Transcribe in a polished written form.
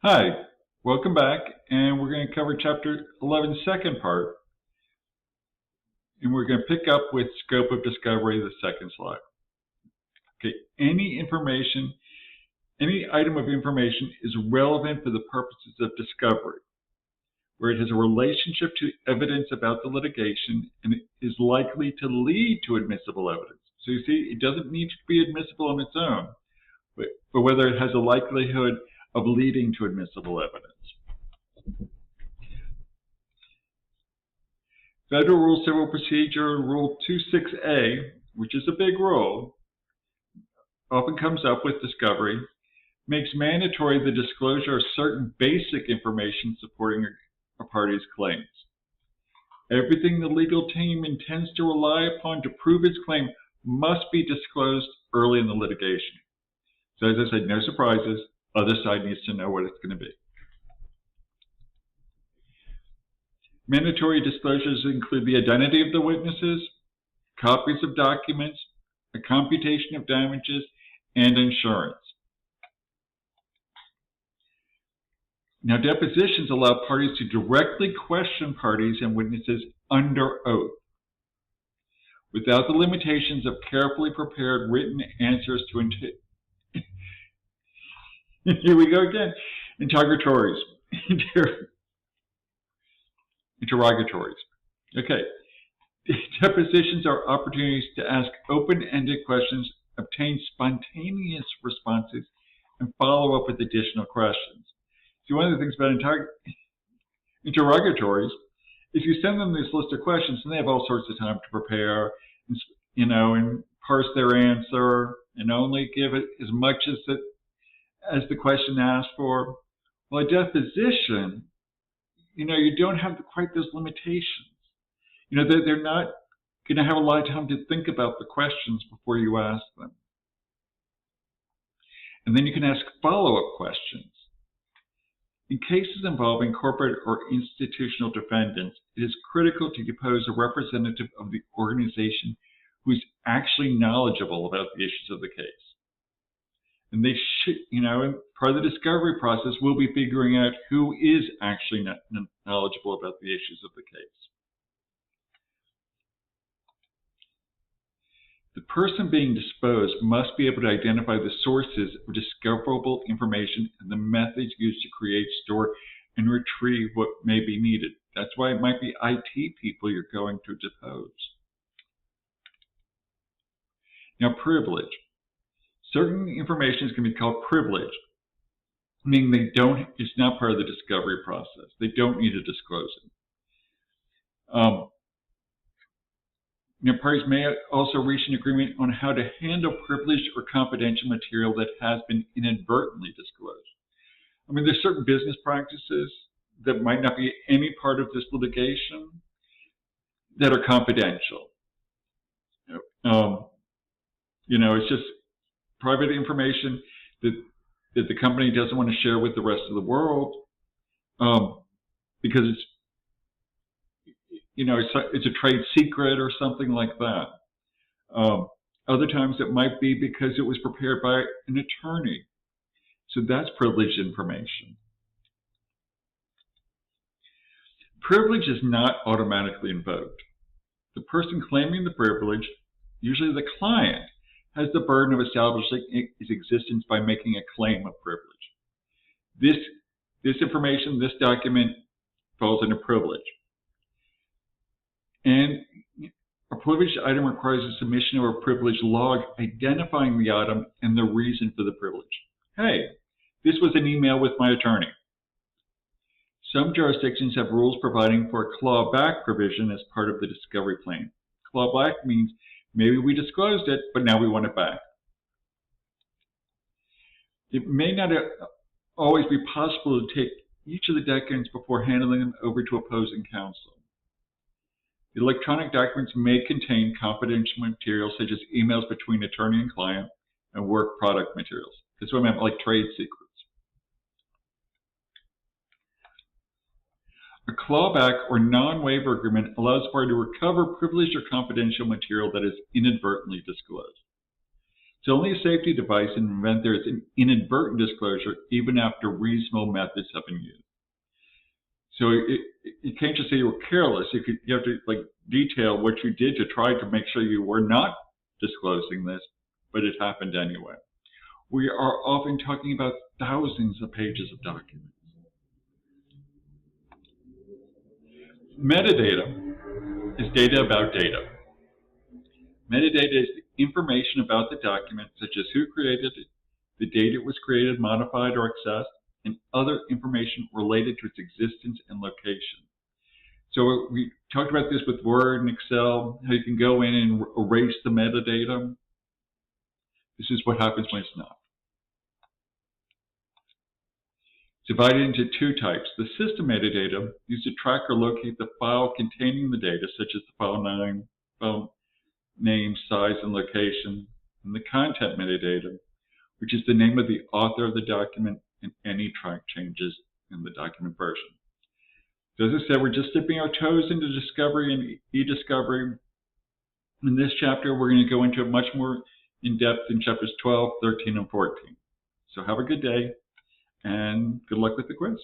Hi, welcome back, and we're going to cover Chapter 11, second part, and we're going to pick up with scope of discovery, the second slide. Okay, any item of information is relevant for the purposes of discovery, where it has a relationship to evidence about the litigation and it is likely to lead to admissible evidence. So you see, it doesn't need to be admissible on its own, but whether it has a likelihood of leading to admissible evidence. Federal Rule Civil Procedure Rule 26A, which is a big rule, often comes up with discovery, makes mandatory the disclosure of certain basic information supporting a party's claims. Everything the legal team intends to rely upon to prove its claim must be disclosed early in the litigation. So as I said, no surprises. Other side needs to know what it's going to be. Mandatory disclosures include the identity of the witnesses, copies of documents, a computation of damages, and insurance. Now, depositions allow parties to directly question parties and witnesses under oath, without the limitations of carefully prepared written answers to here we go again, interrogatories. Okay. Depositions are opportunities to ask open-ended questions, obtain spontaneous responses, and follow up with additional questions. See, one of the things about interrogatories is you send them this list of questions, and they have all sorts of time to prepare, and parse their answer, and only give it as much as the question asks for. Well, a deposition, you don't have quite those limitations. They're not going to have a lot of time to think about the questions before you ask them. And then you can ask follow-up questions. In cases involving corporate or institutional defendants, it is critical to depose a representative of the organization who is actually knowledgeable about the issues of the case. And they should, part of the discovery process will be figuring out who is actually knowledgeable about the issues of the case. The person being disposed must be able to identify the sources of discoverable information and the methods used to create, store, and retrieve what may be needed. That's why it might be IT people you're going to depose. Now, privilege. Certain information is going to be called privilege, meaning it's not part of the discovery process. They don't need to disclose it. Parties may also reach an agreement on how to handle privileged or confidential material that has been inadvertently disclosed. There's certain business practices that might not be any part of this litigation that are confidential. It's just private information that the company doesn't want to share with the rest of the world because it's a trade secret or something like that. Other times it might be because it was prepared by an attorney. So that's privileged information. Privilege is not automatically invoked. The person claiming the privilege, usually the client, has the burden of establishing its existence by making a claim of privilege. This information, this document, falls under privilege. And a privileged item requires a submission of a privilege log identifying the item and the reason for the privilege. Hey, this was an email with my attorney. Some jurisdictions have rules providing for a clawback provision as part of the discovery plan. Clawback means maybe we disclosed it, but now we want it back. It may not always be possible to take each of the documents before handing them over to opposing counsel. The electronic documents may contain confidential materials such as emails between attorney and client and work product materials. That's what I meant, like trade secrets. A clawback or non-waiver agreement allows the party to recover privileged or confidential material that is inadvertently disclosed. It's only a safety device in the event there is an inadvertent disclosure, even after reasonable methods have been used. So you can't just say you were careless. You have to detail what you did to try to make sure you were not disclosing this, but it happened anyway. We are often talking about thousands of pages of documents. Metadata is data about data. Metadata is the information about the document, such as who created it, the date it was created, modified, or accessed, and other information related to its existence and location. So we talked about this with Word and Excel, how you can go in and erase the metadata. This is what happens when it's not. It's divided into two types. The system metadata used to track or locate the file containing the data, such as the file name, size, and location, and the content metadata, which is the name of the author of the document and any track changes in the document version. So as I said, we're just dipping our toes into discovery and e-discovery. In this chapter, we're going to go into it much more in depth in chapters 12, 13, and 14. So have a good day, and good luck with the quiz.